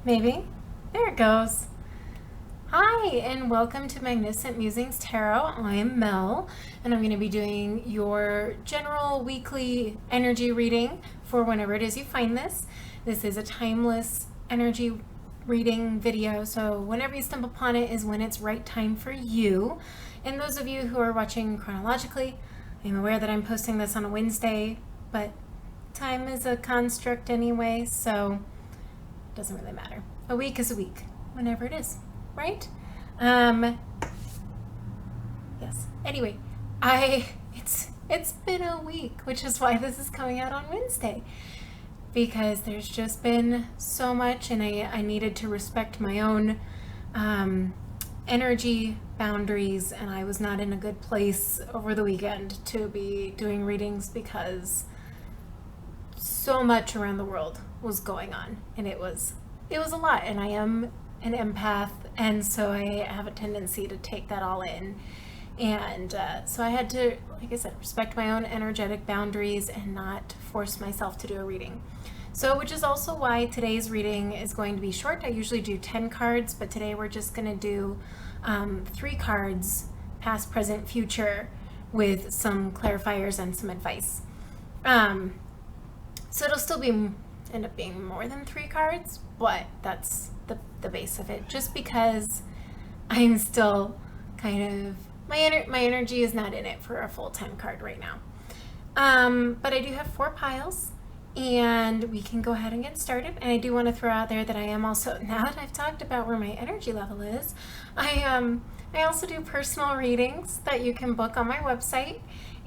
Maybe. There it goes. Hi, and welcome to Magnificent Musings Tarot. I'm Mel, and I'm going to be doing your general weekly energy reading for whenever it is you find this. This is a timeless energy reading video, so whenever you stumble upon it is when it's right time for you. And those of you who are watching chronologically, I'm aware that I'm posting this on a Wednesday, but time is a construct anyway, so it doesn't really matter. A week is a week, whenever it is, right? Yes. Anyway, it's been a week, which is why this is coming out on Wednesday, because there's just been so much, and I needed to respect my own energy boundaries, and I was not in a good place over the weekend to be doing readings because so much around the world was going on, and it was a lot, and I am an empath, and so I have a tendency to take that all in, and so I had to, like I said, respect my own energetic boundaries and not force myself to do a reading. So, which is also why today's reading is going to be short. I usually do 10 cards, but today we're just going to do 3 cards, past, present, future, with some clarifiers and some advice. So it'll still end up being more than 3 cards, but that's the base of it, just because I'm still kind of, my energy is not in it for a full 10 card right now. But I do have 4 piles, and we can go ahead and get started. And I do want to throw out there that I am also, now that I've talked about where my energy level is, I also do personal readings that you can book on my website,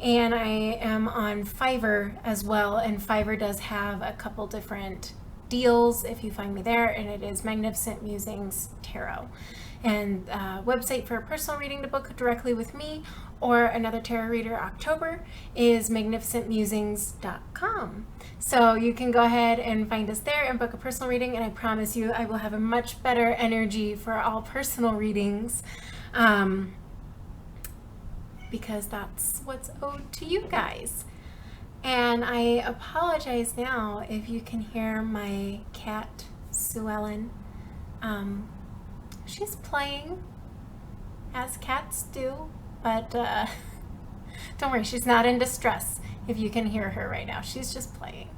and I am on Fiverr as well, and Fiverr does have a couple different deals if you find me there, and it is Magnificent Musings Tarot. And website for a personal reading to book directly with me or another tarot reader, October, is magnificentmusings.com. So you can go ahead and find us there and book a personal reading, and I promise you I will have a much better energy for all personal readings, because that's what's owed to you guys. And I apologize now if you can hear my cat, Sue Ellen. She's playing, as cats do, but don't worry, she's not in distress if you can hear her right now. She's just playing.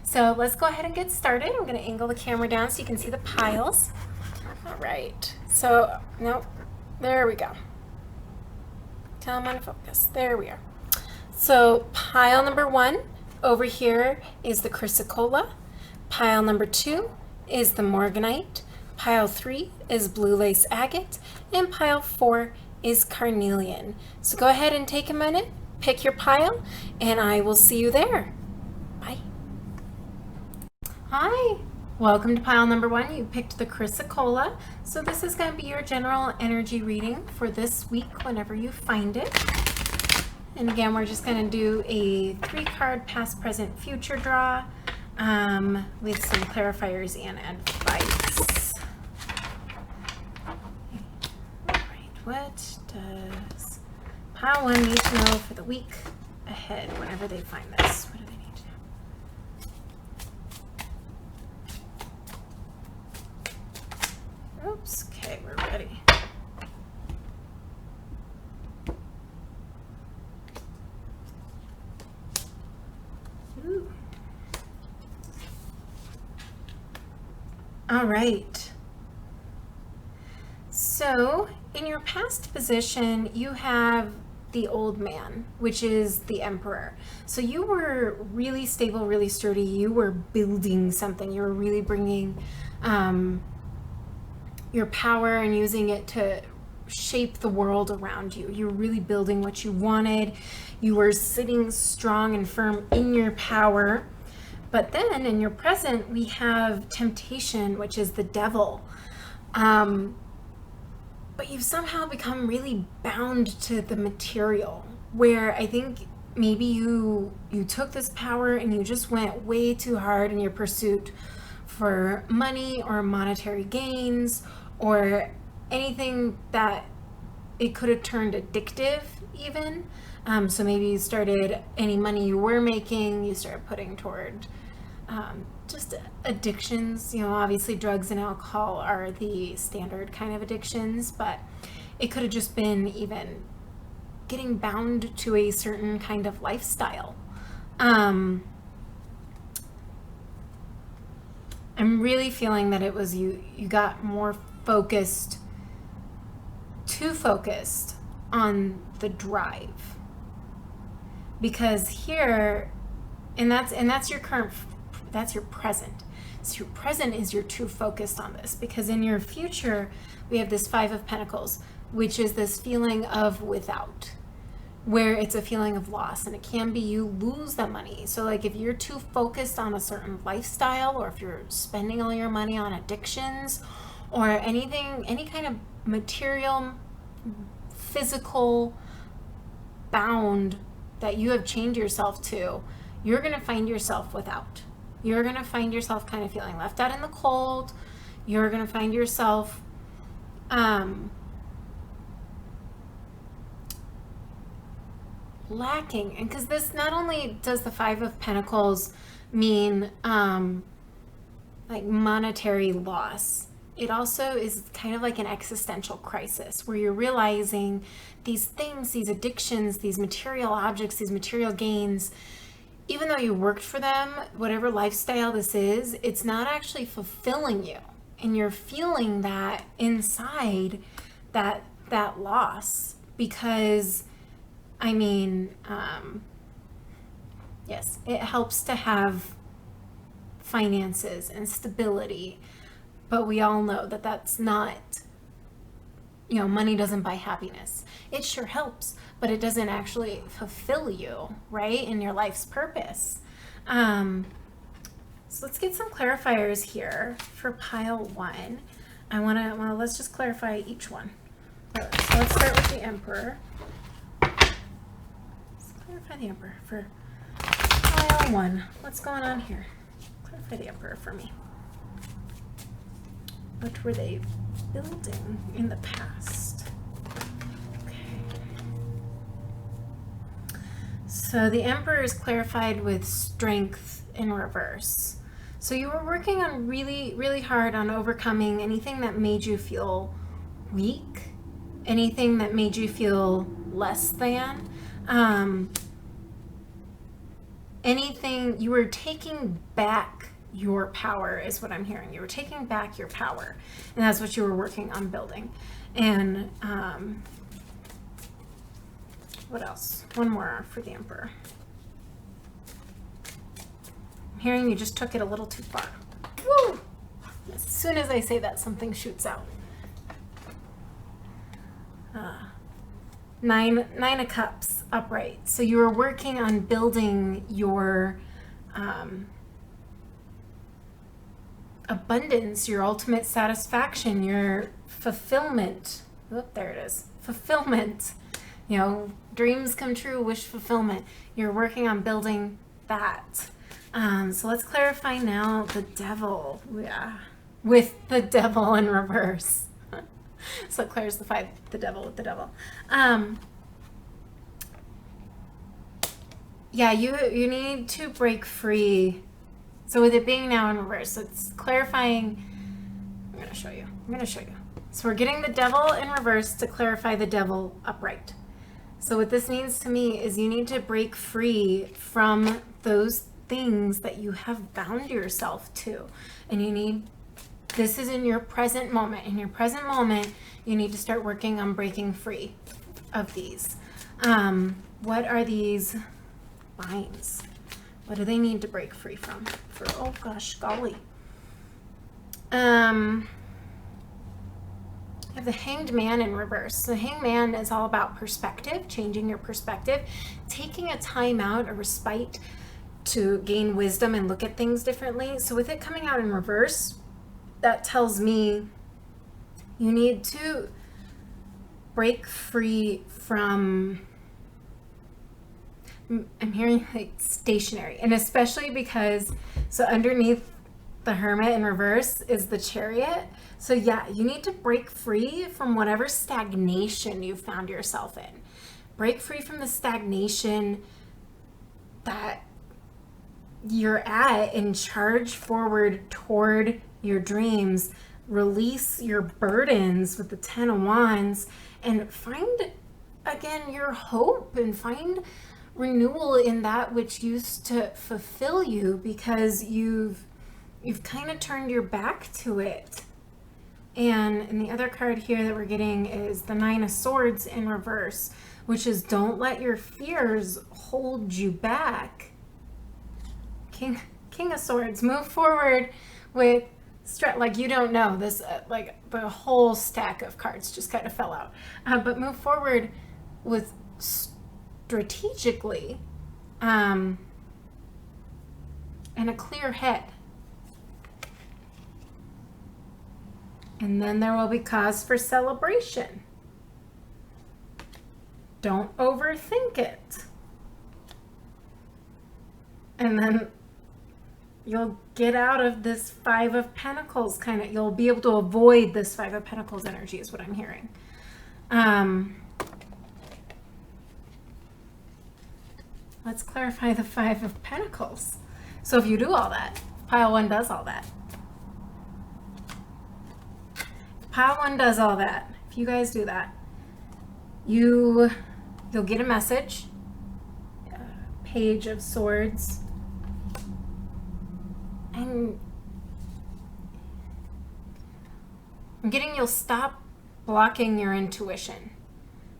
So let's go ahead and get started. I'm going to angle the camera down so you can see the piles. All right. So, nope. There we go. Come on, focus. There we are. So pile number 1 over here is the chrysocolla. Pile number 2 is the morganite. Pile 3 is blue lace agate, and pile 4 is carnelian. So go ahead and take a minute, pick your pile, and I will see you there. Bye. Hi, welcome to pile number 1. You picked the chrysocolla. So this is going to be your general energy reading for this week whenever you find it. And again, we're just going to do a 3-card past, present, future draw with some clarifiers and advice. What does pile 1 need to know for the week ahead whenever they find this? What do they need to know? Oops, okay, we're ready. Ooh. All right. So, in your past position, you have the old man, which is the emperor. So you were really stable, really sturdy. You were building something. You were really bringing your power and using it to shape the world around you. You were really building what you wanted. You were sitting strong and firm in your power. But then in your present, we have temptation, which is the devil. But you've somehow become really bound to the material, where I think maybe you took this power and you just went way too hard in your pursuit for money or monetary gains or anything that it could have turned addictive even. So maybe you started, any money you were making, you started putting toward just addictions. Obviously drugs and alcohol are the standard kind of addictions, but it could have just been even getting bound to a certain kind of lifestyle. I'm really feeling that it was you got more focused, too focused on the drive. Because here, and that's your current, that's your present. So your present is you're too focused on this, because in your future, we have this 5 of Pentacles, which is this feeling of without, where it's a feeling of loss, and it can be you lose the money. So like if you're too focused on a certain lifestyle, or if you're spending all your money on addictions or anything, any kind of material, physical bound that you have chained yourself to, you're going to find yourself without. You're going to find yourself kind of feeling left out in the cold. You're going to find yourself lacking. And because this, not only does the 5 of Pentacles mean like monetary loss, it also is kind of like an existential crisis where you're realizing these things, these addictions, these material objects, these material gains, even though you worked for them, whatever lifestyle this is, it's not actually fulfilling you. And you're feeling that inside, that loss, because yes, it helps to have finances and stability, but we all know that that's not, money doesn't buy happiness. It sure helps, but it doesn't actually fulfill you, right, in your life's purpose. So let's get some clarifiers here for pile 1. Let's just clarify each one. So let's start with the Emperor. Let's clarify the Emperor for pile 1. What's going on here? Clarify the Emperor for me. What were they building in the past? Okay. So the Emperor is clarified with strength in reverse. So you were working on really, really hard on overcoming anything that made you feel weak, anything that made you feel less than, anything. You were taking back your power is what I'm hearing. You were taking back your power, and that's what you were working on building. And what else? One more for the Emperor. I'm hearing you just took it a little too far. Woo! As soon as I say that, something shoots out. 9 of Cups upright. So you were working on building your abundance, your ultimate satisfaction, your fulfillment. Oh, there it is. Fulfillment. Dreams come true, wish fulfillment. You're working on building that. So let's clarify now the Devil. Yeah. With the Devil in reverse. So it clears the Devil with the Devil. Yeah, you need to break free. So with it being now in reverse, so it's clarifying. I'm going to show you. So we're getting the Devil in reverse to clarify the Devil upright. So what this means to me is you need to break free from those things that you have bound yourself to. And this is in your present moment. In your present moment, you need to start working on breaking free of these. What are these binds? What do they need to break free from? Oh gosh, golly. I have the Hanged Man in reverse. The Hanged Man is all about perspective, changing your perspective, taking a time out, a respite to gain wisdom and look at things differently. So with it coming out in reverse, that tells me you need to break free from, I'm hearing like stationary, and especially because, so underneath the Hermit in reverse is the Chariot. So yeah, you need to break free from whatever stagnation you found yourself in. Break free from the stagnation that you're at, and charge forward toward your dreams. Release your burdens with the 10 of Wands and find again your hope and find renewal in that which used to fulfill you, because you've kind of turned your back to it. And the other card here that we're getting is the 9 of Swords in reverse, which is don't let your fears hold you back. King of Swords, move forward with like you don't know this, like the whole stack of cards just kind of fell out. But move forward with strategically, and a clear head. And then there will be cause for celebration. Don't overthink it. And then you'll get out of this 5 of Pentacles kind of, you'll be able to avoid this 5 of Pentacles energy is what I'm hearing. Let's clarify the 5 of Pentacles. So if you do all that, pile 1 does all that. Pile 1 does all that. If you guys do that, you'll get a message. Page of Swords. And I'm getting you'll stop blocking your intuition.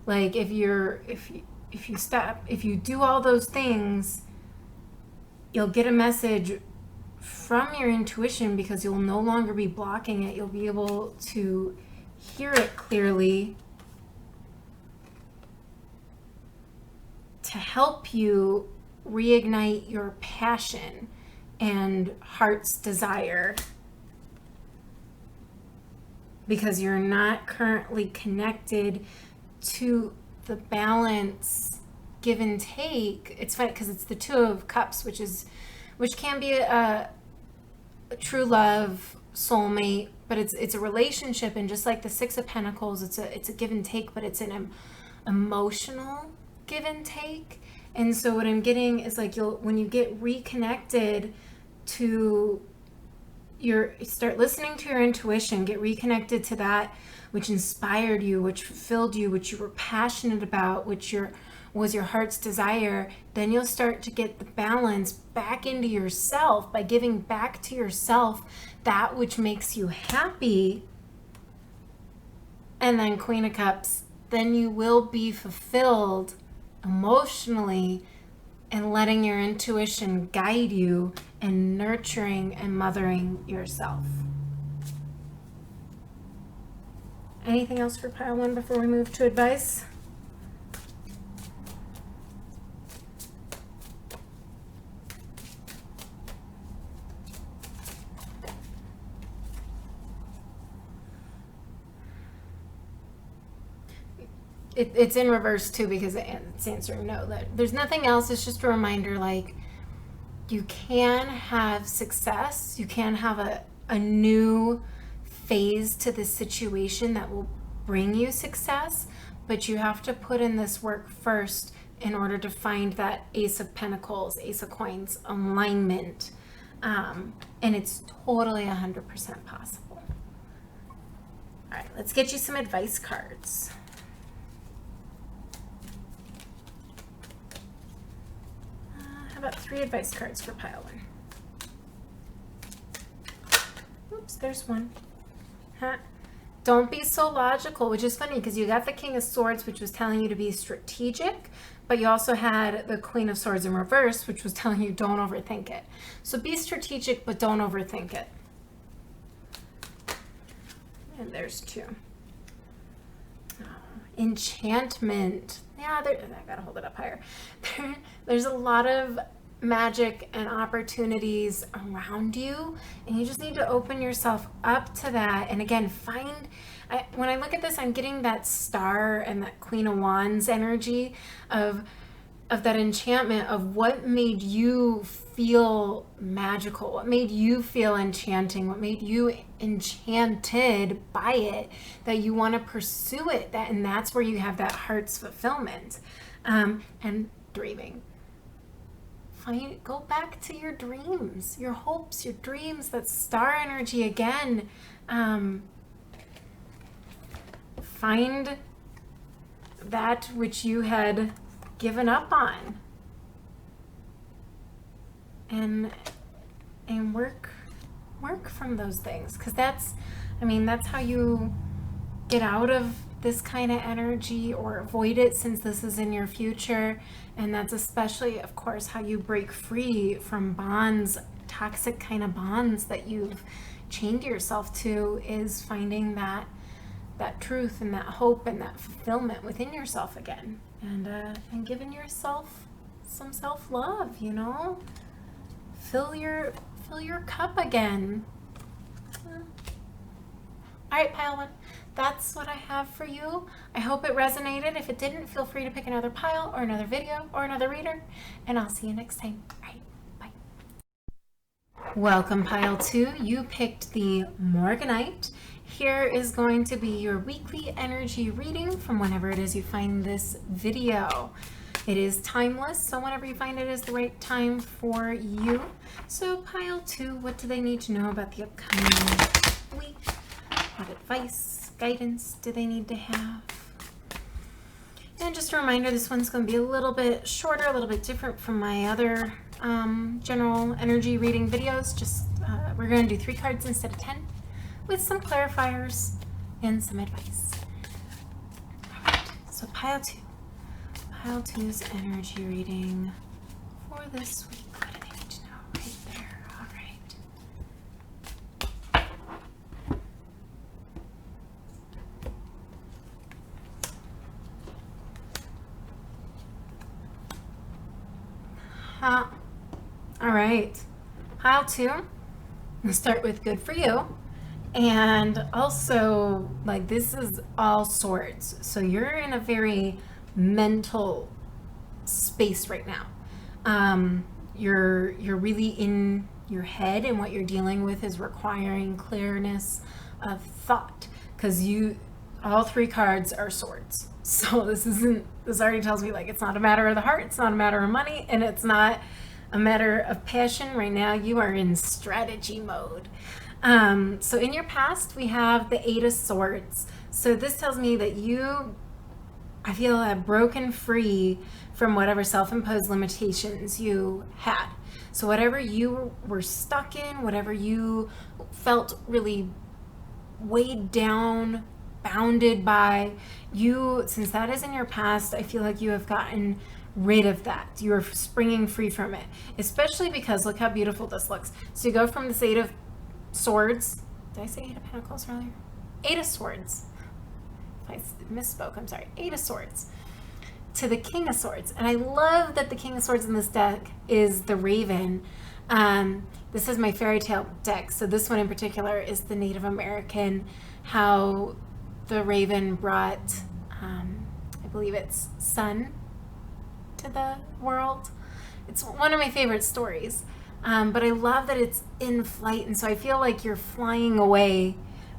Like if you do all those things, you'll get a message from your intuition, because you'll no longer be blocking it. You'll be able to hear it clearly to help you reignite your passion and heart's desire, because you're not currently connected to the balance, give and take. It's funny because it's the 2 of Cups, which can be a true love, soulmate, but it's a relationship. And just like the 6 of Pentacles, it's a give and take, but it's an emotional give and take. And so what I'm getting is like when you get reconnected to start listening to your intuition, get reconnected to that which inspired you, which fulfilled you, which you were passionate about, which was your heart's desire, then you'll start to get the balance back into yourself by giving back to yourself that which makes you happy. And then Queen of Cups, then you will be fulfilled emotionally, and letting your intuition guide you and nurturing and mothering yourself. Anything else for pile 1 before we move to advice? It's in reverse too, because it's answering no. There's nothing else. It's just a reminder, like, you can have success. You can have a new phase to the situation that will bring you success, but you have to put in this work first in order to find that Ace of Pentacles, Ace of Coins alignment. And it's totally 100% possible. All right, let's get you some advice cards. How about 3 advice cards for pile 1? Oops, there's one. Huh? Don't be so logical, which is funny because you got the King of Swords, which was telling you to be strategic, but you also had the Queen of Swords in reverse, which was telling you don't overthink it. So be strategic, but don't overthink it. And there's 2. Enchantment. Yeah, I gotta hold it up higher. There's a lot of magic and opportunities around you, and you just need to open yourself up to that. And again, when I look at this, I'm getting that Star and that Queen of Wands energy of that enchantment, of what made you feel magical, what made you feel enchanting, what made you enchanted by it, that you want to pursue it, and that's where you have that heart's fulfillment. And dreaming. go back to your dreams, your hopes, your dreams, that star energy again. Find that which you had given up on, and work from those things, because that's how you get out of this kind of energy or avoid it, since this is in your future. And that's especially, of course, how you break free from bonds, toxic kind of bonds that you've chained yourself to, is finding that truth and that hope and that fulfillment within yourself again, and giving yourself some self-love, you know. Fill your cup again. All right, pile one. That's what I have for you. I hope it resonated. If it didn't, feel free to pick another pile or another video or another reader, and I'll see you next time. All right, bye. Welcome, pile 2. You picked the Morganite. Here is going to be your weekly energy reading from whenever it is you find this video. It is timeless, so whenever you find it is the right time for you. So pile 2, what do they need to know about the upcoming week? What advice, guidance do they need to have? And just a reminder, this one's going to be a little bit shorter, a little bit different from my other general energy reading videos. Just we're going to do 3 cards instead of 10, with some clarifiers and some advice. All right, so pile 2. Pile 2's energy reading for this week. What do they need to know? Right there. All right. All right. Pile 2. We'll start with good for you. And also, like, this is all swords. So you're in a very mental space right now. You're really in your head, and what you're dealing with is requiring clearness of thought, because all 3 cards are swords. So this already tells me, like, it's not a matter of the heart, it's not a matter of money, and it's not a matter of passion. Right now you are in strategy mode. So in your past we have the 8 of Swords. So this tells me that I feel have broken free from whatever self-imposed limitations you had. So whatever you were stuck in, whatever you felt really weighed down, bounded by, since that is in your past, I feel like you have gotten rid of that. You are springing free from it, especially because look how beautiful this looks. So you go from this 8 of Swords. Did I say 8 of Pentacles earlier? 8 of Swords. I misspoke, I'm sorry. 8 of Swords to the King of Swords. And I love that the King of Swords in this deck is the Raven. This is my fairy tale deck, so this one in particular is the Native American, how the Raven brought, I believe it's sun to the world. It's one of my favorite stories, but I love that it's in flight, and so I feel like you're flying away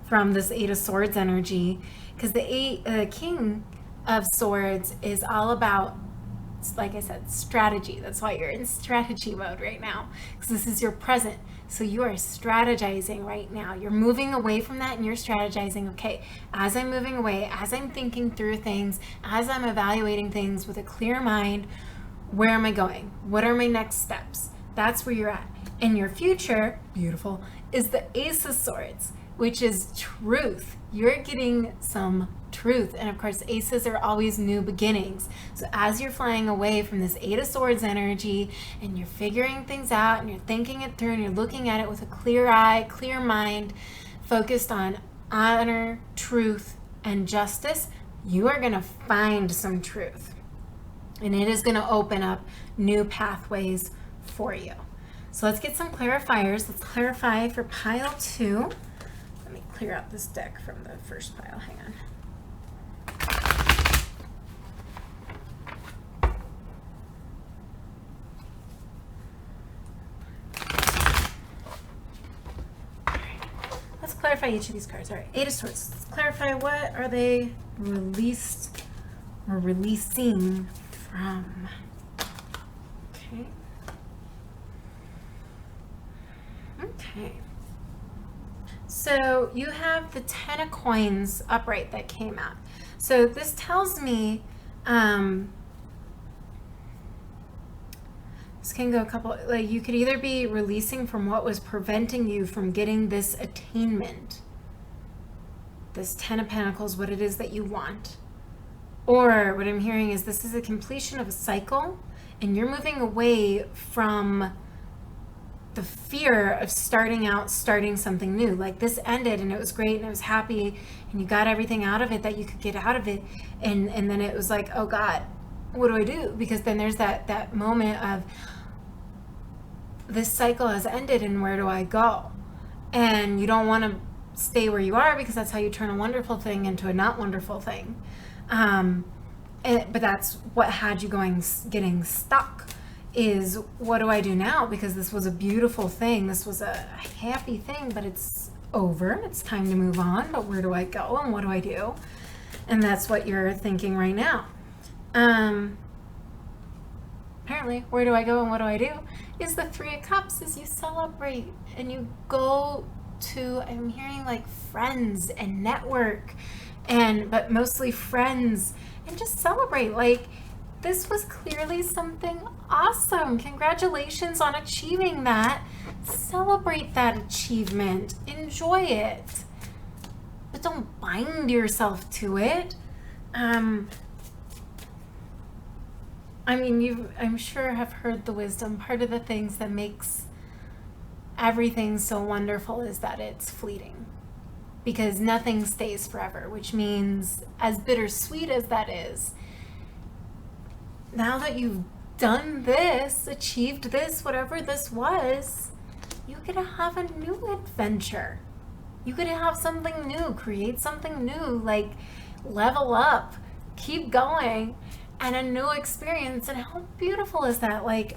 from this 8 of Swords energy, because the King of Swords is all about, like I said, strategy. That's why you're in strategy mode right now, because this is your present. So you are strategizing right now. You're moving away from that and you're strategizing. Okay, as I'm moving away, as I'm thinking through things, as I'm evaluating things with a clear mind, where am I going? What are my next steps? That's where you're at. And your future, beautiful, is the Ace of Swords, which is truth. You're getting some truth. And of course, aces are always new beginnings. So as you're flying away from this 8 of Swords energy and you're figuring things out and you're thinking it through and you're looking at it with a clear eye, clear mind, focused on honor, truth, and justice, you are going to find some truth. And it is going to open up new pathways for you. So let's get some clarifiers. Let's clarify for pile 2. Let me clear out this deck from the first pile. Hang on. Let's clarify each of these cards. All right, 8 of Swords. Let's clarify, what are they released or releasing from? Okay. Okay. So you have the 10 of coins upright that came out. So this tells me, this can go a couple, like you could either be releasing from what was preventing you from getting this attainment, this 10 of Pentacles, what it is that you want. Or what I'm hearing is this is a completion of a cycle and you're moving away from the fear of starting something new. Like this ended and it was great and I was happy and you got everything out of it that you could get out of it. And then it was like, oh God, what do I do? Because then there's that moment of this cycle has ended and where do I go? And you don't want to stay where you are because that's how you turn a wonderful thing into a not wonderful thing. But that's what had you getting stuck is what do I do now? Because this was a beautiful thing. This was a happy thing, but it's over. It's time to move on. But where do I go and what do I do? And that's what you're thinking right now. Apparently, where do I go and what do I do? Is the 3 of Cups is you celebrate and you go to, I'm hearing like friends and network but mostly friends and just celebrate. Like this was clearly something awesome. Congratulations on achieving that. Celebrate that achievement. Enjoy it. But don't bind yourself to it. I mean, I'm sure have heard the wisdom. Part of the things that makes everything so wonderful is that it's fleeting. Because nothing stays forever, which means as bittersweet as that is, now that you've done this, achieved this, whatever this was, you get to have a new adventure. You get to have something new, create something new, like level up, keep going, and a new experience. And how beautiful is that? Like,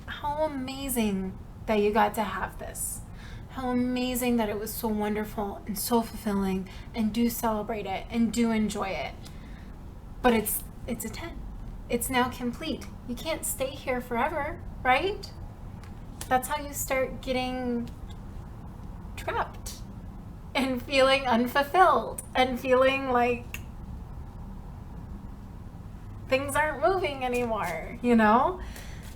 how amazing that you got to have this. How amazing that it was so wonderful and so fulfilling, and do celebrate it and do enjoy it. But it's a 10. It's now complete. You can't stay here forever, right? That's how you start getting trapped and feeling unfulfilled and feeling like things aren't moving anymore, you know?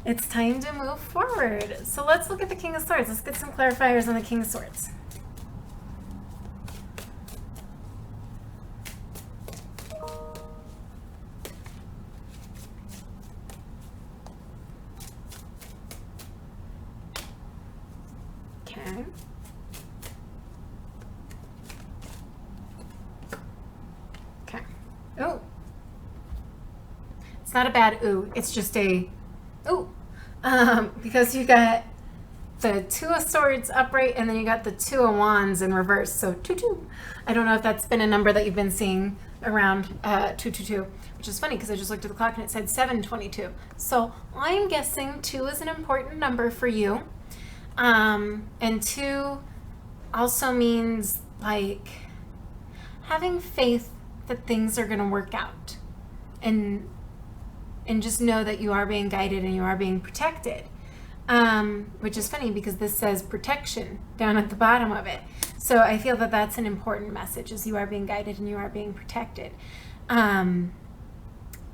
It's time to move forward. So let's look at the King of Swords. Let's get some clarifiers on the King of Swords. Okay. Okay. Oh. It's not a bad ooh. It's just a ooh. Because you got the 2 of Swords upright and then you got the 2 of Wands in reverse. So 2-2. I don't know if that's been a number that you've been seeing around 222, which is funny because I just looked at the clock and it said 7:22. So I'm guessing 2 is an important number for you. And 2 also means like having faith that things are going to work out, and just know that you are being guided and you are being protected. Which is funny because this says protection down at the bottom of it. So I feel that that's an important message, is you are being guided and you are being protected.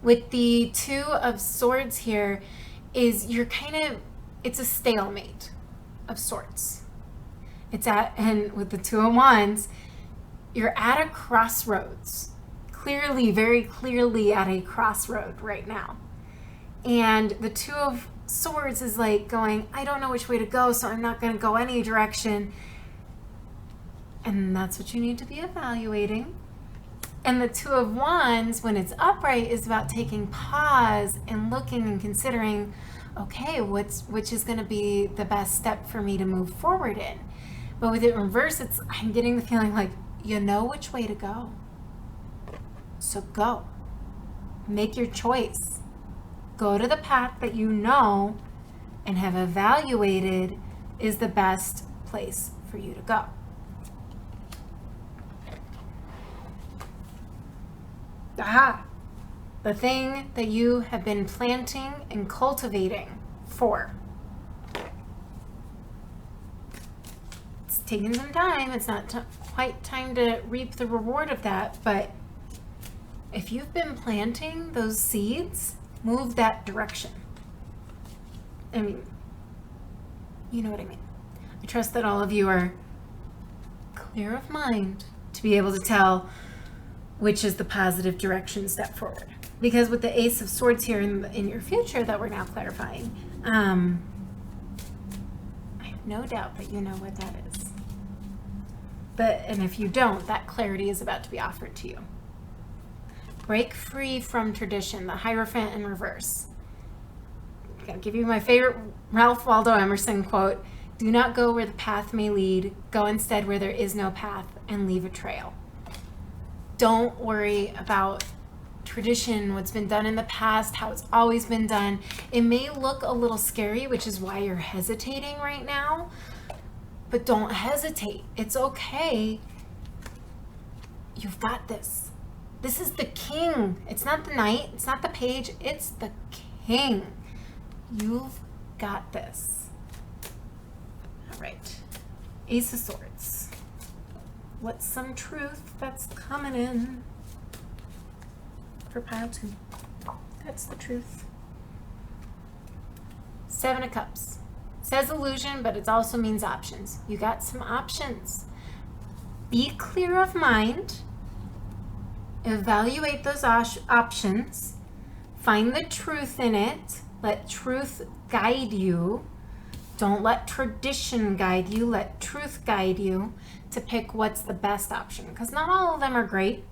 With the 2 of Swords here is it's a stalemate of sorts. And with the 2 of Wands, you're at a crossroads. Clearly, very clearly at a crossroad right now. And the 2 of Swords is like going, I don't know which way to go, so I'm not going to go any direction. And that's what you need to be evaluating. And the 2 of Wands, when it's upright, is about taking pause and looking and considering, okay, which is going to be the best step for me to move forward in. But with it in reverse, I'm getting the feeling like, you know which way to go. So go. Make your choice. Go to the path that you know and have evaluated is the best place for you to go. Aha! The thing that you have been planting and cultivating for. taking some time. It's not quite time to reap the reward of that, but if you've been planting those seeds, move that direction. I mean, you know what I mean. I trust that all of you are clear of mind to be able to tell which is the positive direction step forward. Because with the Ace of Swords here in your future that we're now clarifying, I have no doubt that you know what that is. And if you don't, that clarity is about to be offered to you. Break free from tradition, the Hierophant in reverse. I'm going to give you my favorite Ralph Waldo Emerson quote: "Do not go where the path may lead. Go instead where there is no path and leave a trail." Don't worry about tradition, what's been done in the past, how it's always been done. It may look a little scary, which is why you're hesitating right now, but don't hesitate. It's okay. You've got this. This is the king. It's not the knight. It's not the page. It's the king. You've got this. All right. Ace of Swords. What's some truth that's coming in for pile 2? That's the truth. Seven of Cups. Says illusion, but it also means options. You got some options. Be clear of mind. Evaluate those options. Find the truth in it. Let truth guide you. Don't let tradition guide you. Let truth guide you to pick what's the best option. Because not all of them are great.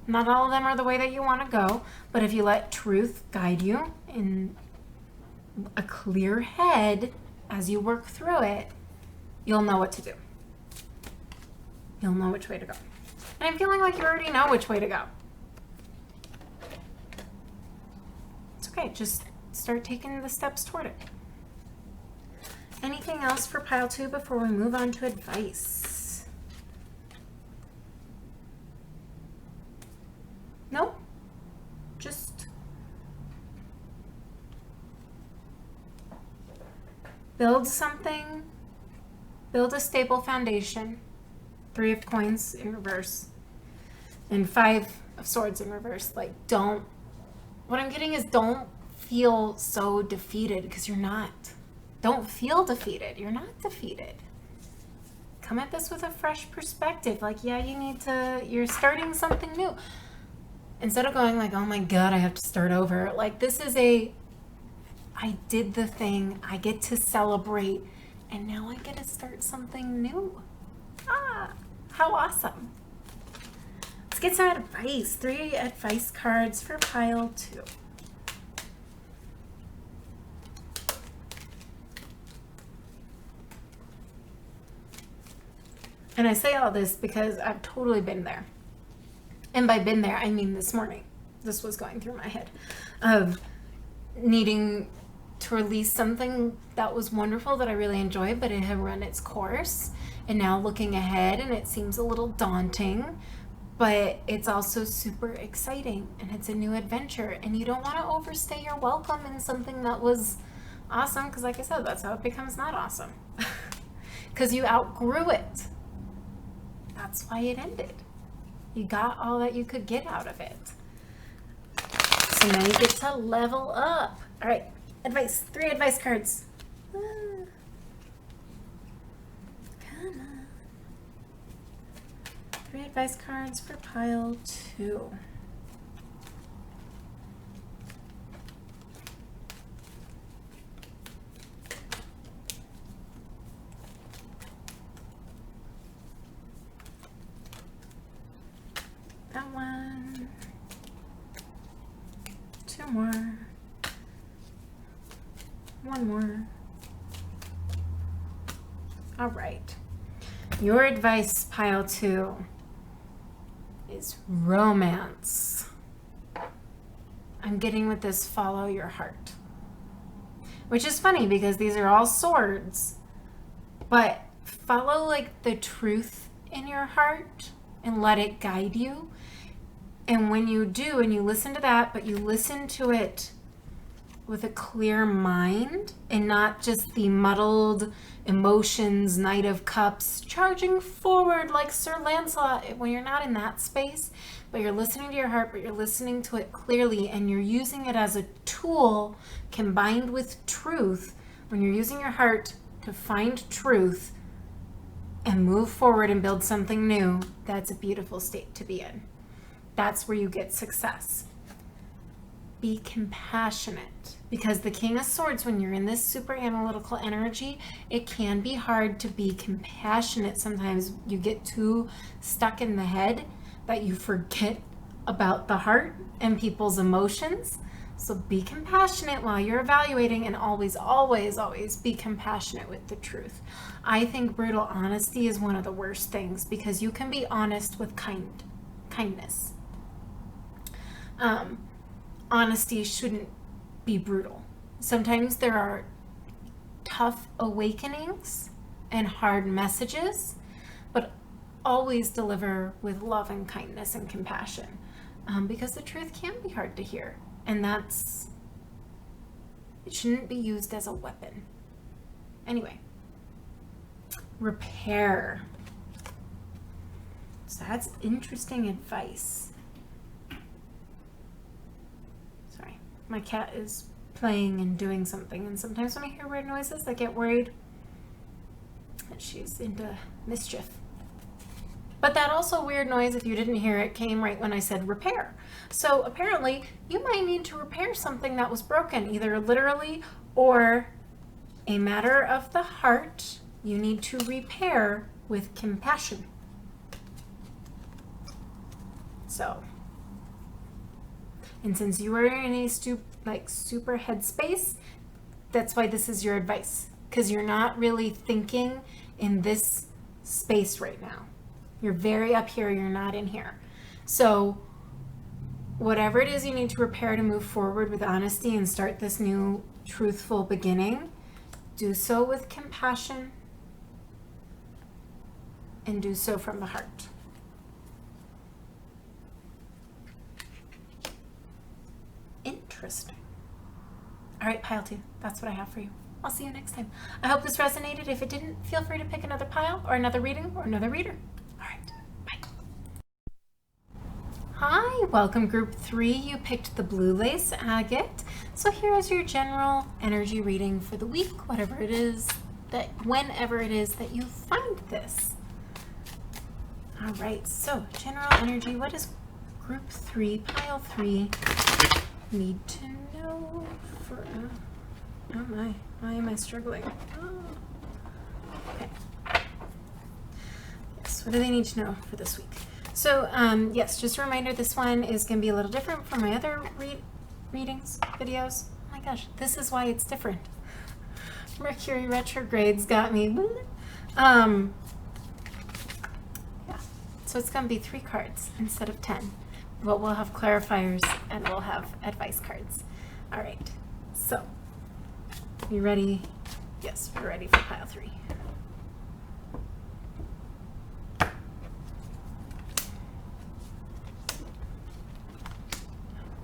Not all of them are the way that you want to go. But if you let truth guide you in a clear head as you work through it, you'll know what to do. You'll know which way to go. And I'm feeling like you already know which way to go. It's okay. Just start taking the steps toward it. Anything else for pile 2 before we move on to advice? No? Just build something. Build a stable foundation. 3 of Coins in reverse. And 5 of Swords in reverse. Like, what I'm getting is don't feel so defeated, because you're not. Don't feel defeated. You're not defeated. Come at this with a fresh perspective. Like, yeah, you're starting something new. Instead of going like, oh my God, I have to start over. Like, this is I did the thing. I get to celebrate. And now I get to start something new. How awesome. Let's get some advice. 3 advice cards for pile 2. And I say all this because I've totally been there. And by been there, I mean this morning. This was going through my head of needing to release something that was wonderful, that I really enjoyed, but it had run its course. And now looking ahead, and it seems a little daunting, but it's also super exciting, and it's a new adventure. And you don't want to overstay your welcome in something that was awesome, because like I said, that's how it becomes not awesome. Because you outgrew it. That's why it ended. You got all that you could get out of it. So now you get to level up. All right, advice. 3 advice cards. Come on. 3 advice cards for pile 2. That one. 2 more. 1 more. All right. Your advice, pile 2, is romance. I'm getting with this, follow your heart. Which is funny because these are all swords, but follow like the truth in your heart and let it guide you. And when you do, and you listen to that, but you listen to it with a clear mind and not just the muddled emotions, Knight of Cups, charging forward like Sir Lancelot, when you're not in that space, but you're listening to your heart, but you're listening to it clearly, and you're using it as a tool combined with truth. When you're using your heart to find truth and move forward and build something new, that's a beautiful state to be in. That's where you get success. Be compassionate, because the King of Swords, when you're in this super analytical energy, it can be hard to be compassionate. Sometimes you get too stuck in the head that you forget about the heart and people's emotions. So be compassionate while you're evaluating, and always, always, always be compassionate with the truth. I think brutal honesty is one of the worst things, because you can be honest with kindness. Honesty shouldn't be brutal. Sometimes there are tough awakenings and hard messages, but always deliver with love and kindness and compassion, because the truth can be hard to hear, and it shouldn't be used as a weapon. Anyway, repair. So that's interesting advice. Sorry, my cat is playing and doing something, and sometimes when I hear weird noises, I get worried that she's into mischief. But that also weird noise, if you didn't hear it, came right when I said repair. So apparently you might need to repair something that was broken, either literally or a matter of the heart. You need to repair with compassion. So, and since you are in a super headspace, that's why this is your advice, because you're not really thinking in this space right now. You're very up here, you're not in here. So whatever it is you need to repair to move forward with honesty and start this new truthful beginning, do so with compassion and do so from the heart. Interesting. All right, pile 2, that's what I have for you. I'll see you next time. I hope this resonated. If it didn't, feel free to pick another pile or another reading or another reader. All right, bye. Hi, welcome group 3. You picked the blue lace agate. So here is your general energy reading for the week, whenever it is that you find this. All right, so general energy, what does group 3, pile 3 need to know for, oh my, why am I struggling? Oh. Okay. Yes, what do they need to know for this week? So, yes, just a reminder, this one is going to be a little different from my other readings, videos. Oh my gosh, this is why it's different. Mercury retrogrades got me. Yeah, so it's going to be 3 cards instead of 10. But we'll have clarifiers and we'll have advice cards. All right, so you ready? Yes, we're ready for pile 3.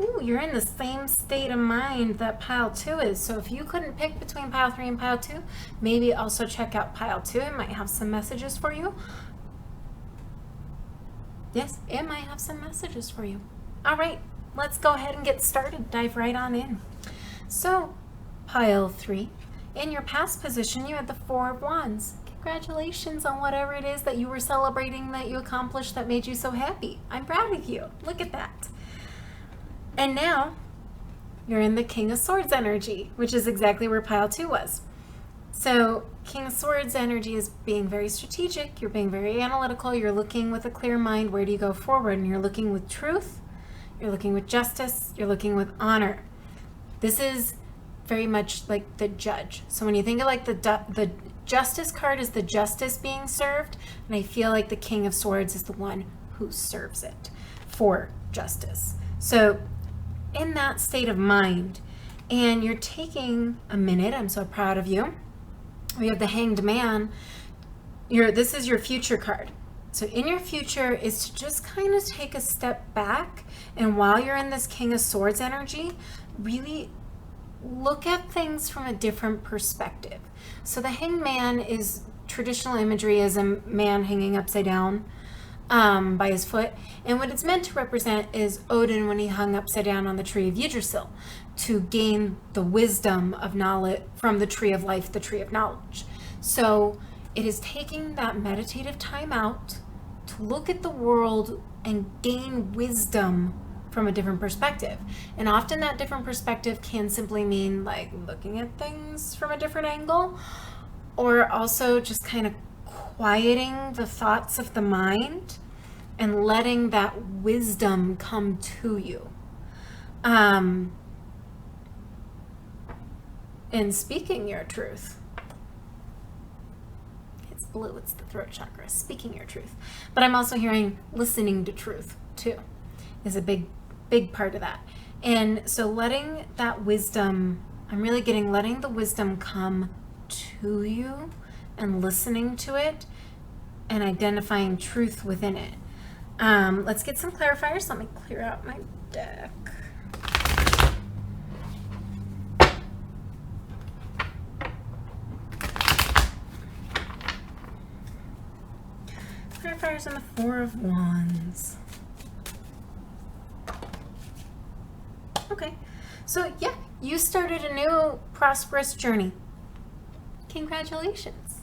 Ooh, you're in the same state of mind that pile 2 is. So if you couldn't pick between pile 3 and pile 2, maybe also check out pile 2. It might have some messages for you. Yes, it might have some messages for you. All right, let's go ahead and get started. Dive right on in. So, pile 3, in your past position, you had the 4 of Wands. Congratulations on whatever it is that you were celebrating, that you accomplished, that made you so happy. I'm proud of you. Look at that. And now, you're in the King of Swords energy, which is exactly where pile 2 was. So King of Swords energy is being very strategic. You're being very analytical. You're looking with a clear mind. Where do you go forward? And you're looking with truth. You're looking with justice. You're looking with honor. This is very much like the judge. So when you think of like the justice card is the justice being served, and I feel like the King of Swords is the one who serves it for justice. So in that state of mind, and you're taking a minute, I'm so proud of you. We have the Hanged Man. This is your future card. So in your future is to just kind of take a step back, and while you're in this King of Swords energy, really look at things from a different perspective. So the hanged man is traditional imagery as a man hanging upside down by his foot. And what it's meant to represent is Odin when he hung upside down on the tree of Yggdrasil to gain the wisdom of knowledge from the tree of life, the tree of knowledge. So it is taking that meditative time out to look at the world and gain wisdom from a different perspective. And often that different perspective can simply mean like looking at things from a different angle, or also just kind of quieting the thoughts of the mind and letting that wisdom come to you. And speaking your truth. It's blue, it's the throat chakra, speaking your truth. But I'm also hearing listening to truth too is a big part of that. And so letting that wisdom, I'm really getting letting the wisdom come to you and listening to it and identifying truth within it. Let's get some clarifiers. Let me clear out my deck. Clarifiers on the Four of Wands. Okay, so yeah, you started a new prosperous journey. Congratulations.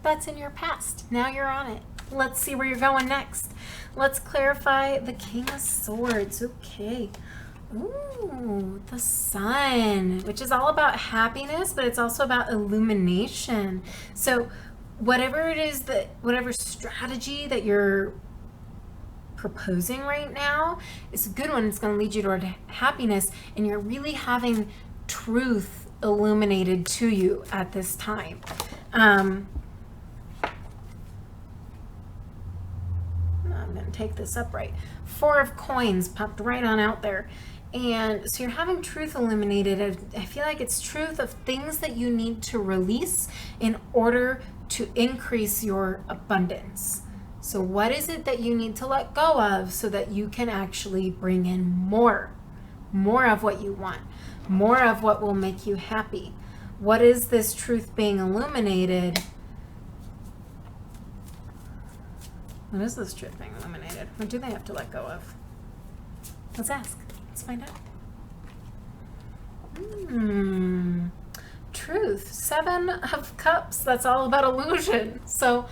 That's in your past. Now you're on it. Let's see where you're going next. Let's clarify the King of Swords. Okay. Ooh, the Sun, which is all about happiness, but it's also about illumination. So whatever it is that, whatever strategy that you're proposing right now is a good one. It's going to lead you toward happiness, and you're really having truth illuminated to you at this time. I'm going to take this upright. Four of Coins popped right on out there. And so you're having truth illuminated. I feel like it's truth of things that you need to release in order to increase your abundance. So what is it that you need to let go of so that you can actually bring in more of what you want, more of what will make you happy? What is this truth being illuminated? What is this truth being illuminated? What do they have to let go of? Let's ask. Let's find out. Truth. Seven of Cups. That's all about illusion. So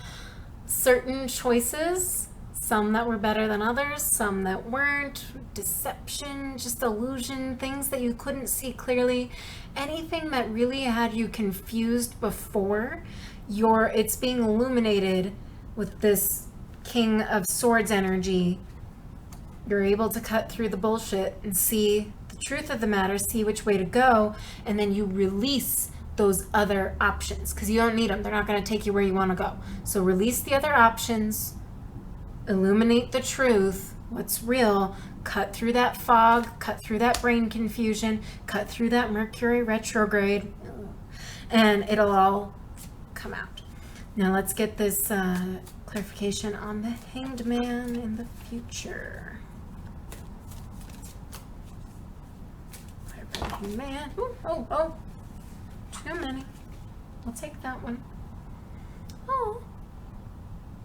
certain choices, some that were better than others, some that weren't, deception, just illusion, things that you couldn't see clearly, anything that really had you confused before, it's being illuminated with this King of Swords energy. You're able to cut through the bullshit and see the truth of the matter, see which way to go, and then you release those other options because you don't need them. They're not going to take you where you want to go. So release the other options, illuminate the truth, what's real, cut through that fog, cut through that brain confusion, cut through that Mercury retrograde, and it'll all come out. Now let's get this clarification on the Hanged Man in the future. Hanged Man. Oh. Too many. We'll take that one. Oh.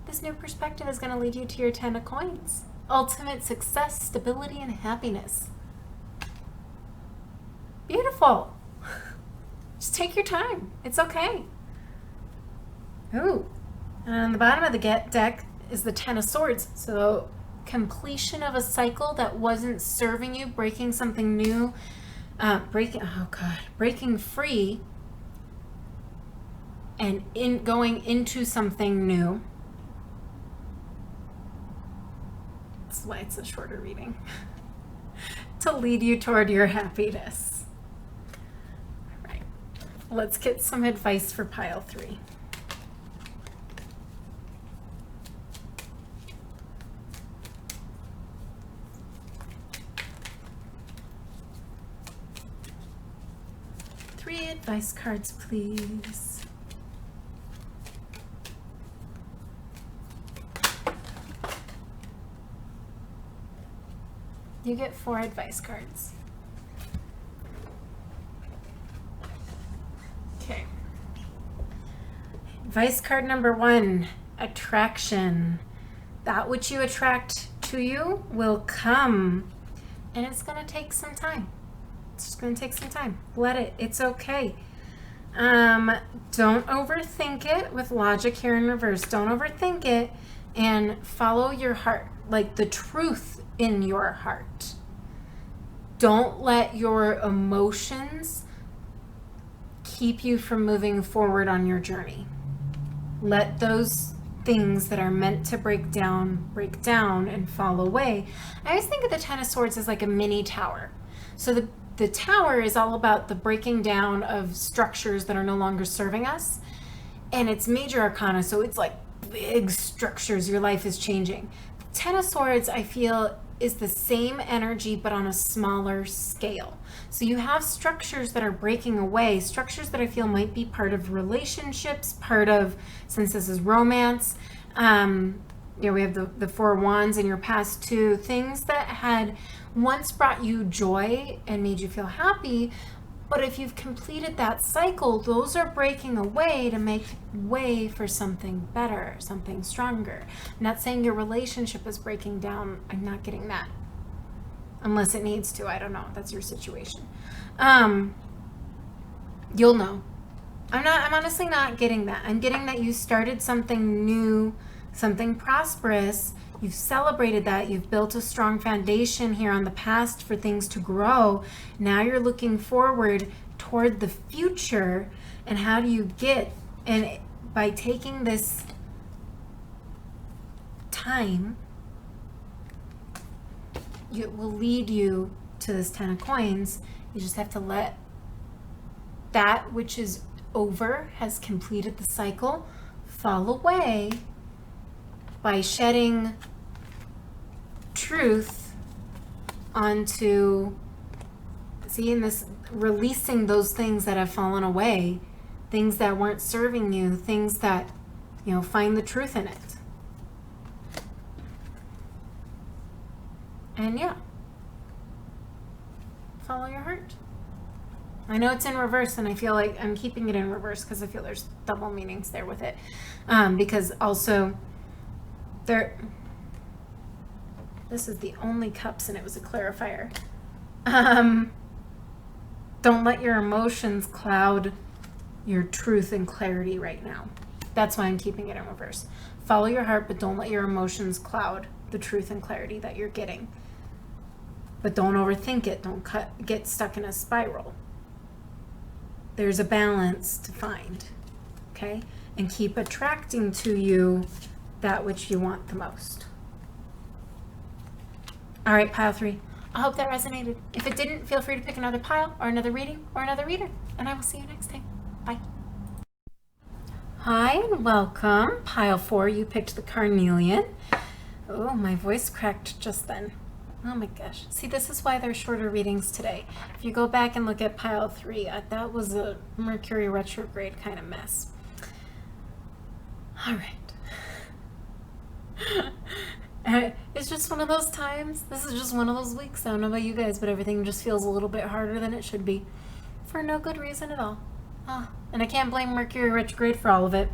This new perspective is going to lead you to your 10 of Coins. Ultimate success, stability, and happiness. Beautiful. Just take your time. It's okay. Ooh. And on the bottom of the deck is the 10 of Swords. So completion of a cycle that wasn't serving you, breaking something new, breaking free and going into something new. That's why it's a shorter reading. To lead you toward your happiness. All right. Let's get some advice for pile 3. Three advice cards, please. You get 4 advice cards. Advice card number 1, attraction. That which you attract to you will come, and it's going to take some time. It's just going to take some time. Let it. It's okay. Don't overthink it with logic here in reverse. Don't overthink it and follow your heart, like the truth in your heart. Don't let your emotions keep you from moving forward on your journey. Let those things that are meant to break down and fall away. I always think of the Ten of Swords as like a mini tower. So the tower is all about the breaking down of structures that are no longer serving us. And it's major arcana, so it's like big structures. Your life is changing. The Ten of Swords, I feel, is the same energy but on a smaller scale. So you have structures that are breaking away, structures that I feel might be part of relationships, part of, since this is romance, we have the Four of Wands in your past too, things that had once brought you joy and made you feel happy, but if you've completed that cycle, those are breaking away to make way for something better, something stronger. I'm not saying your relationship is breaking down. I'm not getting that. Unless it needs to. I don't know. That's your situation. You'll know. I'm honestly not getting that. I'm getting that you started something new, something prosperous. You've celebrated that. You've built a strong foundation here on the past for things to grow. Now you're looking forward toward the future. And how do you get, and by taking this time, it will lead you to this Ten of Coins. You just have to let that which is over, has completed the cycle, fall away by shedding truth onto, seeing this, releasing those things that have fallen away, things that weren't serving you, things that, find the truth in it. And follow your heart. I know it's in reverse, and I feel like I'm keeping it in reverse because I feel there's double meanings there with it. Because also, this is the only cups, and it was a clarifier. Don't let your emotions cloud your truth and clarity right now. That's why I'm keeping it in reverse. Follow your heart, but don't let your emotions cloud the truth and clarity that you're getting. But don't overthink it. Don't get stuck in a spiral. There's a balance to find, okay? And keep attracting to you that which you want the most. All right, pile 3. I hope that resonated. If it didn't, feel free to pick another pile or another reading or another reader, and I will see you next time. Bye. Hi and welcome. Pile 4, you picked the carnelian. Oh, my voice cracked just then. Oh my gosh. See, this is why there's shorter readings today. If you go back and look at pile 3, that was a Mercury retrograde kind of mess. All right. It's just one of those times. This is just one of those weeks. I don't know about you guys, but everything just feels a little bit harder than it should be. For no good reason at all. And I can't blame Mercury retrograde for all of it.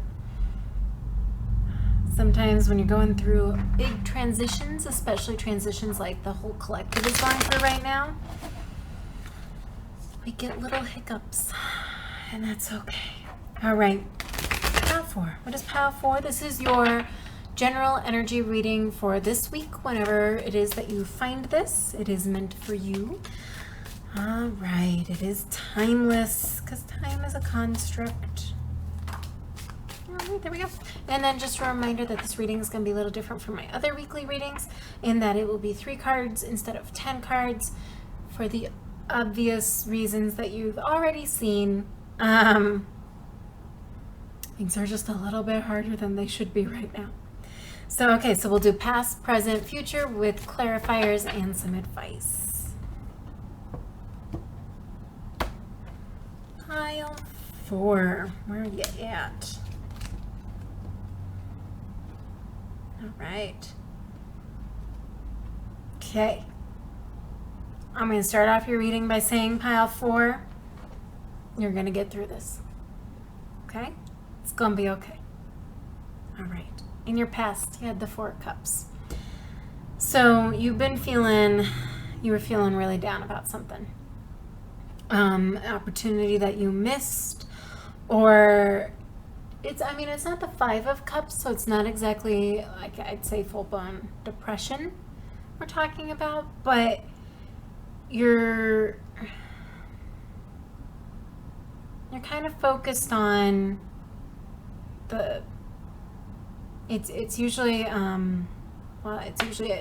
Sometimes when you're going through big transitions, especially transitions like the whole collective is going through right now, we get little hiccups, and that's okay. All right, pile 4. What is pile 4? This is your general energy reading for this week. Whenever it is that you find this, it is meant for you. All right, it is timeless, because time is a construct. All right, there we go. And then just a reminder that this reading is going to be a little different from my other weekly readings, in that it will be 3 cards instead of 10 cards for the obvious reasons that you've already seen. Things are just a little bit harder than they should be right now. So, okay, so we'll do past, present, future with clarifiers and some advice. Pile 4, where are you at? All right. Okay. I'm going to start off your reading by saying, pile 4, you're going to get through this. Okay? It's going to be okay. All right. In your past, you had the Four of Cups. So you were feeling really down about something. An opportunity that you missed, or it's not the Five of Cups, so it's not exactly like I'd say full-blown depression we're talking about, but you're kind of focused on it's usually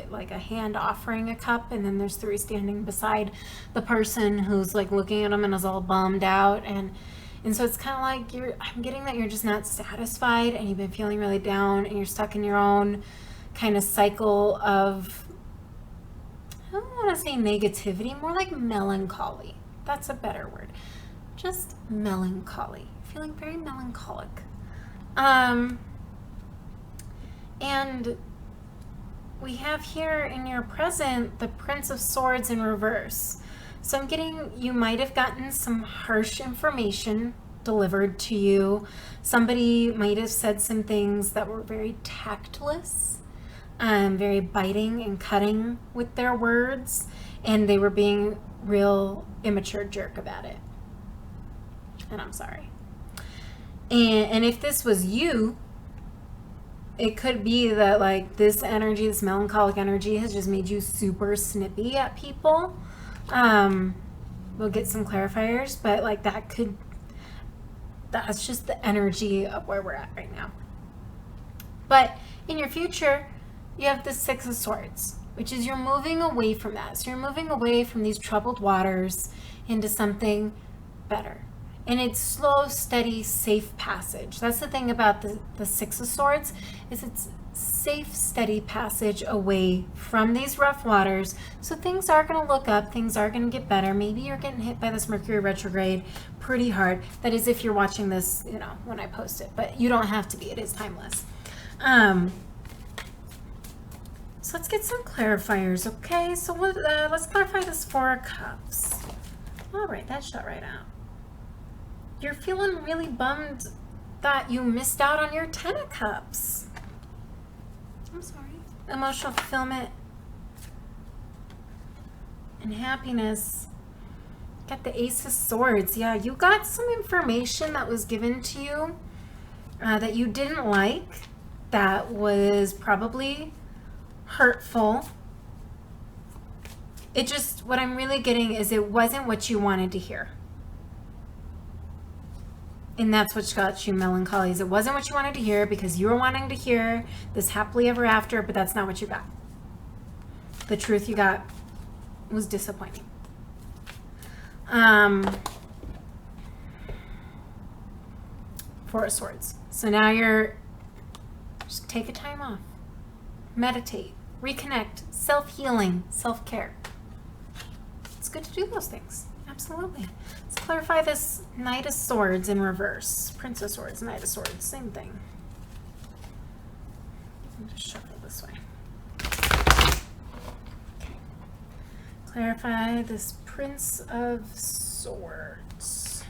like a hand offering a cup, and then there's three standing beside the person who's like looking at them and is all bummed out, and so it's kind of like I'm getting that you're just not satisfied, and you've been feeling really down, and you're stuck in your own kind of cycle of, I don't want to say negativity, more like melancholy. That's a better word. Just melancholy. Feeling very melancholic. And we have here in your present the Prince of Swords in reverse. So I'm getting, you might have gotten some harsh information delivered to you. Somebody might have said some things that were very tactless, very biting and cutting with their words, and they were being real immature jerk about it. And I'm sorry. And if this was you, it could be that like this energy, this melancholic energy has just made you super snippy at people. We'll get some clarifiers, but like that's just the energy of where we're at right now. But in your future, you have the Six of Swords, which is you're moving away from that. So you're moving away from these troubled waters into something better. And it's slow, steady, safe passage. That's the thing about the Six of Swords, is it's safe, steady passage away from these rough waters. So things are going to look up. Things are going to get better. Maybe you're getting hit by this Mercury retrograde pretty hard. That is if you're watching this, when I post it. But you don't have to be. It is timeless. So let's get some clarifiers, okay? So let's clarify this Four of Cups. All right, that shut right out. You're feeling really bummed that you missed out on your Ten of Cups. I'm sorry. Emotional fulfillment and happiness. Got the Ace of Swords. Yeah, you got some information that was given to you that you didn't like, that was probably hurtful. What I'm really getting is it wasn't what you wanted to hear. And that's what got you melancholy. It wasn't what you wanted to hear, because you were wanting to hear this happily ever after, but that's not what you got. The truth you got was disappointing. Four of Swords. So now just take a time off. Meditate, reconnect, self-healing, self-care. It's good to do those things. Absolutely. Let's clarify this Knight of Swords in reverse. Prince of Swords, Knight of Swords, same thing. I'll just shuffle this way. Okay. Clarify this Prince of Swords.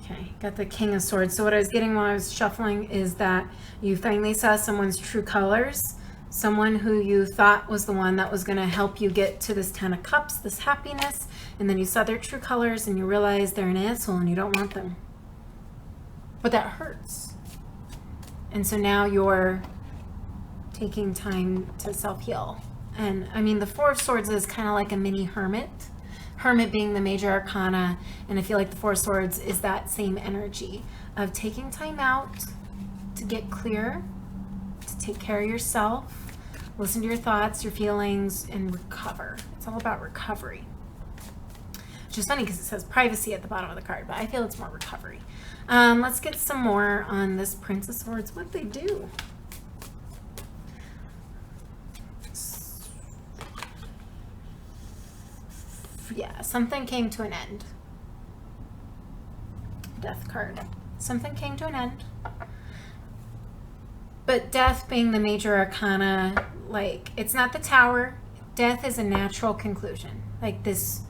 Okay, got the King of Swords. So what I was getting while I was shuffling is that you finally saw someone's true colors, someone who you thought was the one that was going to help you get to this Ten of Cups, this happiness, and then you saw their true colors and you realize they're an asshole and you don't want them. But that hurts. And so now you're taking time to self-heal. And I mean, the Four of Swords is kind of like a mini hermit. Hermit being the major arcana, and I feel like the Four of Swords is that same energy of taking time out to get clear, to take care of yourself, listen to your thoughts, your feelings, and recover. It's all about recovery. Which is funny because it says privacy at the bottom of the card, but I feel it's more recovery. Let's get some more on this Prince of Swords, what they do. Yeah, something came to an end. Death card. Something came to an end. But death being the major arcana, like, it's not the Tower. death is a natural conclusion. Like this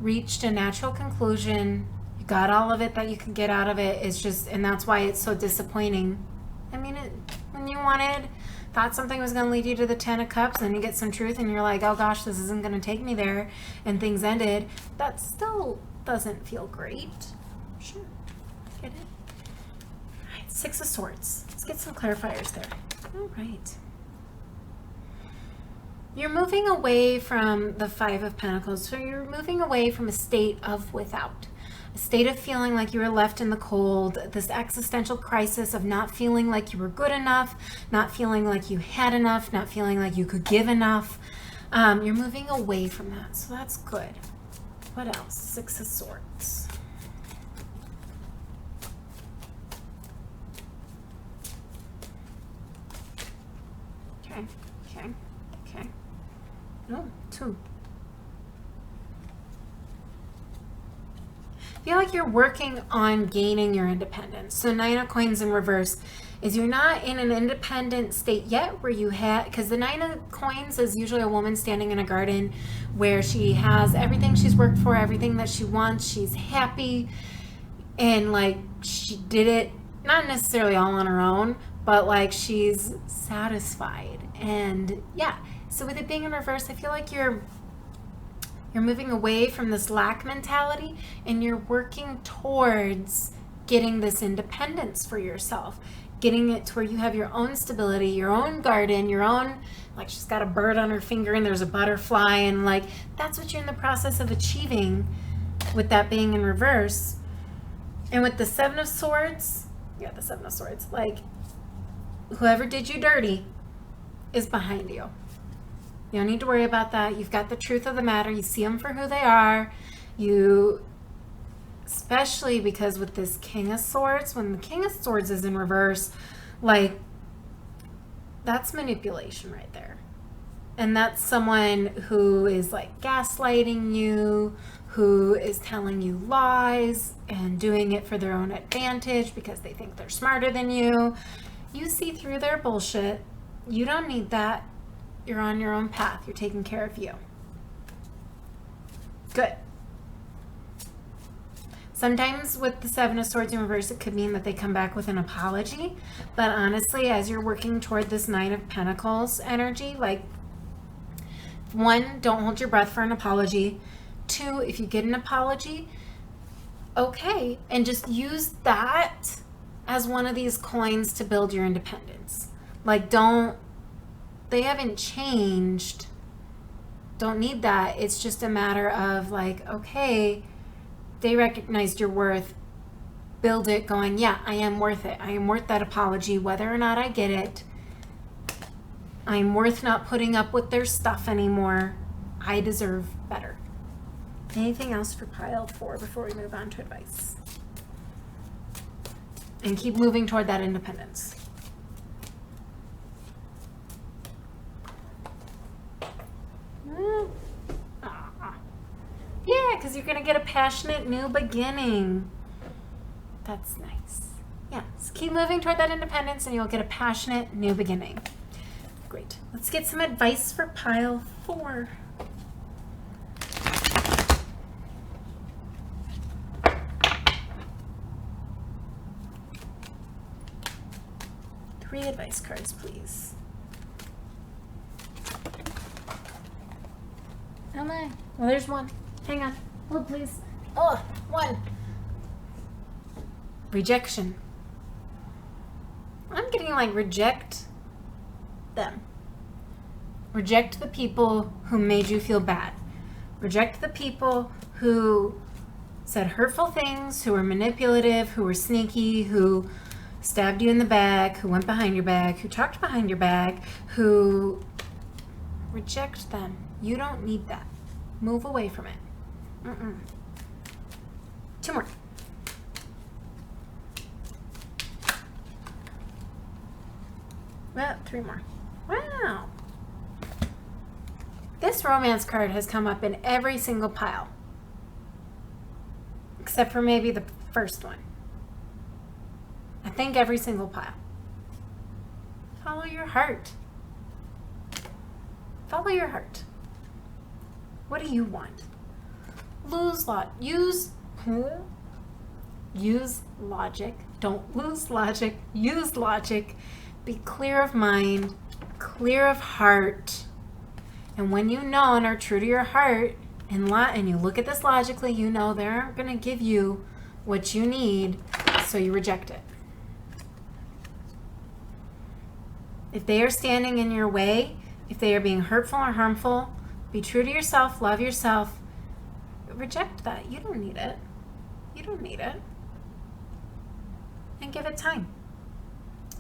reached a natural conclusion. You got all of it that you can get out of it. It's just, and that's why it's so disappointing. I mean, when you thought something was going to lead you to the 10 of Cups, and you get some truth and you're like, oh gosh, this isn't going to take me there, and things ended, that still doesn't feel great. Sure, get it? All right, 6 of Swords. Let's get some clarifiers there. All right. You're moving away from the 5 of Pentacles, so you're moving away from a state of without. A state of feeling like you were left in the cold, this existential crisis of not feeling like you were good enough, not feeling like you had enough, not feeling like you could give enough. You're moving away from that, so that's good. What else? 6 of Swords. Okay. No, 2. Feel like you're working on gaining your independence. So 9 of Coins in reverse is you're not in an independent state yet where you have, because the 9 of Coins is usually a woman standing in a garden where she has everything she's worked for, everything that she wants, she's happy, and like she did it not necessarily all on her own, but like she's satisfied. And yeah, so with it being in reverse, I feel like you're moving away from this lack mentality, and you're working towards getting this independence for yourself, getting it to where you have your own stability, your own garden, your own, like she's got a bird on her finger and there's a butterfly, and like that's what you're in the process of achieving with that being in reverse. And with the 7 of Swords, yeah, the 7 of Swords, like whoever did you dirty is behind you. You don't need to worry about that. You've got the truth of the matter. You see them for who they are. You, especially because with this King of Swords, when the King of Swords is in reverse, like that's manipulation right there. And that's someone who is like gaslighting you, who is telling you lies and doing it for their own advantage because they think they're smarter than you. You see through their bullshit. You don't need that. You're on your own path. You're taking care of you. Good. Sometimes with the 7 of Swords in reverse, it could mean that they come back with an apology. But honestly, as you're working toward this 9 of Pentacles energy, like 1, don't hold your breath for an apology. 2, if you get an apology, okay. And just use that as one of these coins to build your independence. Like they haven't changed. Don't need that. It's just a matter of like, okay, they recognized your worth. Build it going, yeah, I am worth it. I am worth that apology, whether or not I get it. I'm worth not putting up with their stuff anymore. I deserve better. Anything else for pile 4 before we move on to advice? And keep moving toward that independence. Yeah, because you're going to get a passionate new beginning. That's nice. Yeah, so keep moving toward that independence and you'll get a passionate new beginning. Great. Let's get some advice for pile 4. Three advice cards, please. Oh my. Well, there's one. Hang on. Hold, please. Oh, 1. Rejection. I'm getting like reject them. Reject the people who made you feel bad. Reject the people who said hurtful things, who were manipulative, who were sneaky, who stabbed you in the back, who went behind your back, who talked behind your back, who... Reject them. You don't need that. Move away from it. 2 more. Well, 3 more. Wow. This romance card has come up in every single pile. Except for maybe the first one. I think every single pile. Follow your heart. Follow your heart. What do you want? Use logic. Don't lose logic. Use logic. Be clear of mind, clear of heart. And when you know and are true to your heart and you look at this logically, you know they aren't going to give you what you need, so you reject it. If they are standing in your way, if they are being hurtful or harmful, be true to yourself, love yourself, reject that. You don't need it. You don't need it. And give it time.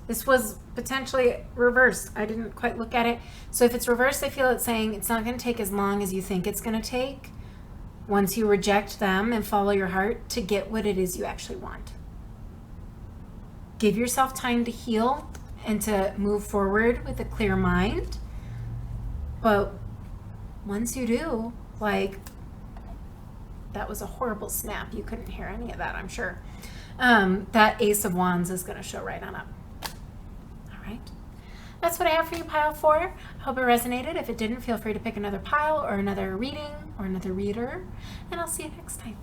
This was potentially reversed. I didn't quite look at it. So if it's reversed, I feel it's saying it's not going to take as long as you think it's going to take once you reject them and follow your heart to get what it is you actually want. Give yourself time to heal and to move forward with a clear mind. But once you do, like, that was a horrible snap. You couldn't hear any of that, I'm sure. That Ace of Wands is going to show right on up. All right. That's what I have for you, pile 4. I hope it resonated. If it didn't, feel free to pick another pile or another reading or another reader. And I'll see you next time.